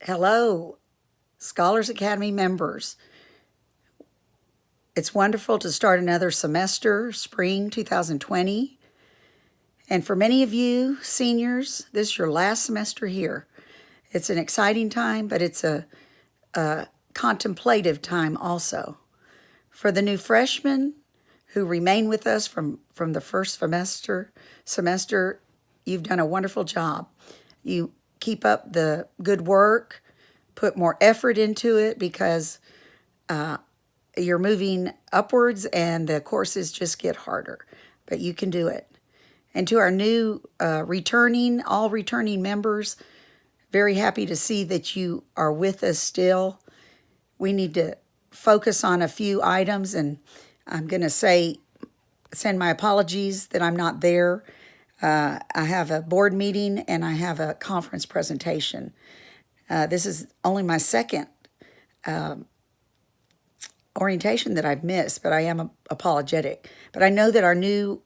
Hello, Scholars Academy members. It's wonderful to start another semester, spring 2020. And for many of you seniors, this is your last semester here. It's an exciting time, but it's a contemplative time also. For the new freshmen who remain with us from the first semester, you've done a wonderful job. You keep up the good work, put more effort into it because you're moving upwards and the courses just get harder, but you can do it. And to our new all returning members, very happy to see that you are with us still. We need to focus on a few items, and I'm going to send my apologies that I'm not there. I have a board meeting and I have a conference presentation. This is only my second orientation that I've missed, but I am apologetic. But I know that our new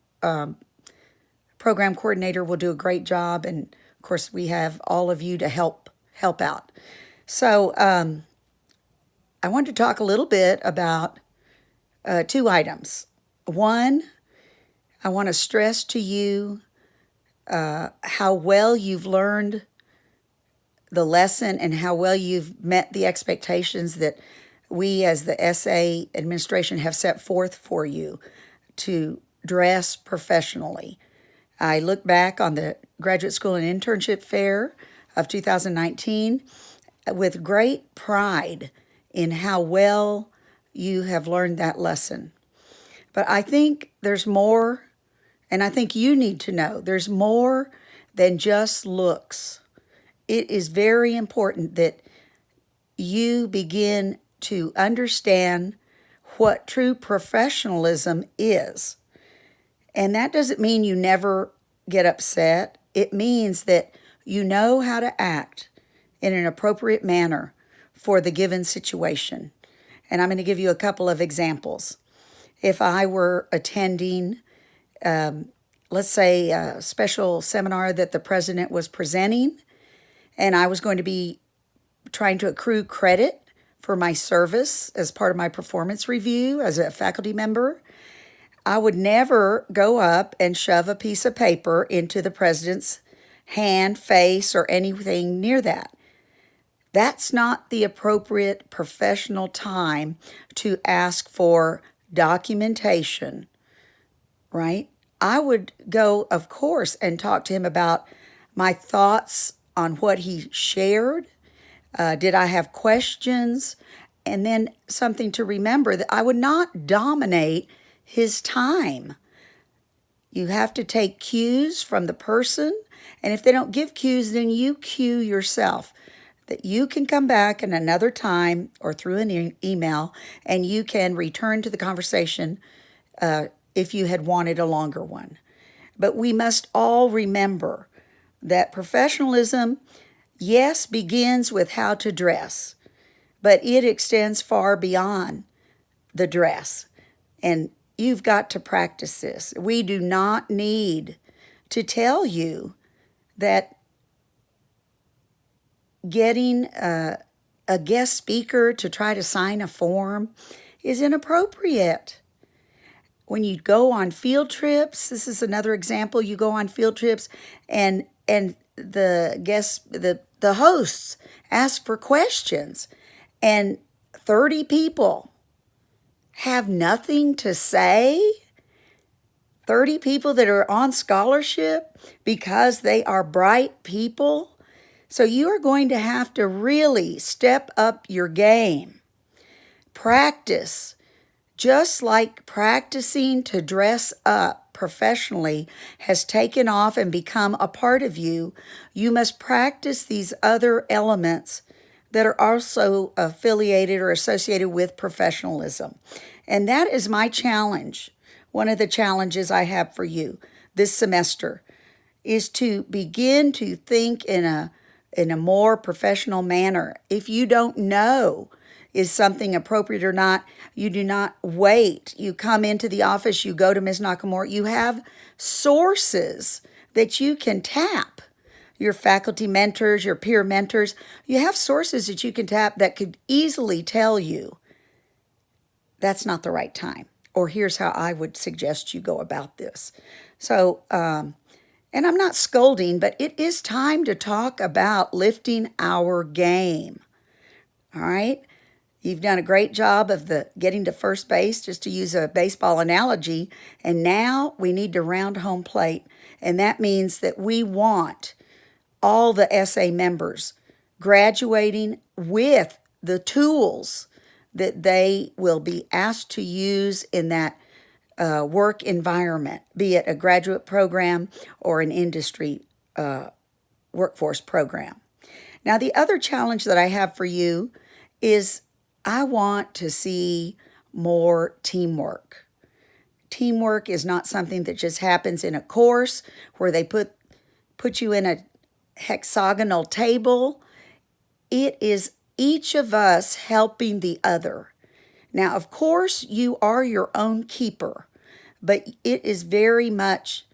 program coordinator will do a great job, and of course we have all of you to help out. So I want to talk a little bit about two items. One, I want to stress to you how well you've learned the lesson and how well you've met the expectations that we as the SA administration have set forth for you to dress professionally. I look back on the Graduate School and Internship Fair of 2019 with great pride in how well you have learned that lesson. But I think there's more, and I think you need to know there's more than just looks. It is very important that you begin to understand what true professionalism is. And that doesn't mean you never get upset. It means that you know how to act in an appropriate manner for the given situation. And I'm going to give you a couple of examples. If I were attending, let's say, a special seminar that the president was presenting, and I was going to be trying to accrue credit for my service as part of my performance review as a faculty member, I would never go up and shove a piece of paper into the president's hand, face, or anything near that. That's not the appropriate professional time to ask for documentation, right? I would go, of course, and talk to him about my thoughts on what he shared. Did I have questions? And then something to remember, that I would not dominate his time. You have to take cues from the person, and if they don't give cues, then you cue yourself. That you can come back in another time or through an email, and you can return to the conversation if you had wanted a longer one. But we must all remember that professionalism, yes, begins with how to dress, but it extends far beyond the dress. And you've got to practice this. We do not need to tell you that getting a guest speaker to try to sign a form is inappropriate. When you go on field trips, this is another example, you go on field trips and the guests, the hosts ask for questions, and 30 people have nothing to say. 30 people that are on scholarship because they are bright people. So you are going to have to really step up your game. Practice. Just like practicing to dress up professionally has taken off and become a part of you, you must practice these other elements that are also affiliated or associated with professionalism. And that is my challenge. One of the challenges I have for you this semester is to begin to think in a more professional manner. If you don't know, is something appropriate or not, you do not wait. You come into the office, you go to Ms. Nakamura, you have sources that you can tap your faculty mentors, your peer mentors. You have sources that you can tap that could easily tell you that's not the right time, or here's how I would suggest you go about this. So, and I'm not scolding, but it is time to talk about lifting our game. All right? You've done a great job of the getting to first base, just to use a baseball analogy, and now we need to round home plate, and that means that we want all the SA members graduating with the tools that they will be asked to use in that work environment, be it a graduate program or an industry workforce program. Now, the other challenge that I have for you is I want to see more teamwork. Teamwork is not something that just happens in a course where they put you in a hexagonal table. It is each of us helping the other. Now, of course, you are your own keeper, but it is very much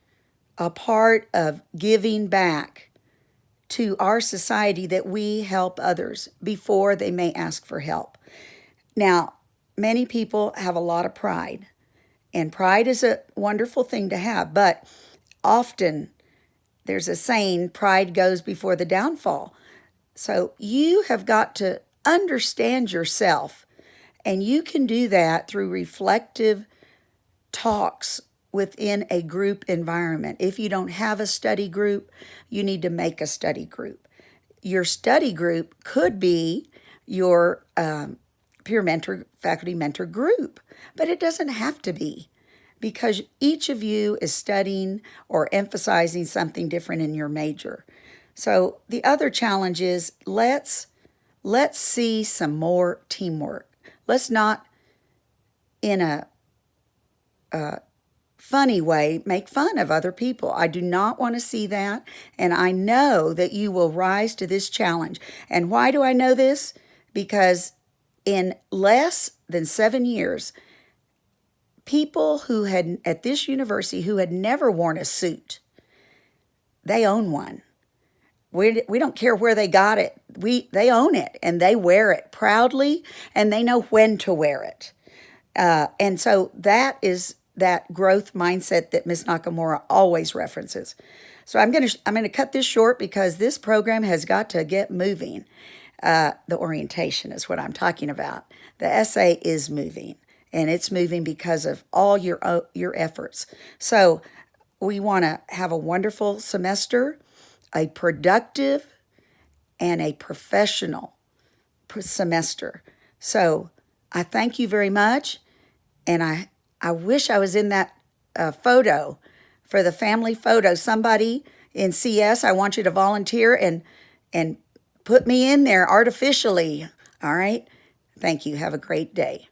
a part of giving back to our society that we help others before they may ask for help. Now, many people have a lot of pride, and pride is a wonderful thing to have, but often there's a saying, pride goes before the downfall. So you have got to understand yourself, and you can do that through reflective talks within a group environment. If you don't have a study group, you need to make a study group. Your study group could be your peer mentor, faculty mentor group, but it doesn't have to be, because each of you is studying or emphasizing something different in your major. So the other challenge is let's see some more teamwork. Let's not, in a funny way, make fun of other people. I do not want to see that, and I know that you will rise to this challenge. And why do I know this? Because in less than 7 years, people who had, at this university, who had never worn a suit, they own one. We don't care where they got it. They own it, and they wear it proudly, and they know when to wear it. And so that is that growth mindset that Ms. Nakamura always references. So I'm going to cut this short because this program has got to get moving. The orientation is what I'm talking about. The essay is moving, and it's moving because of all your efforts. So we want to have a wonderful semester, a productive and a professional semester. So I thank you very much, and I wish I was in that photo for the family photo. Somebody in CS, I want you to volunteer and put me in there artificially. All right? Thank you. Have a great day.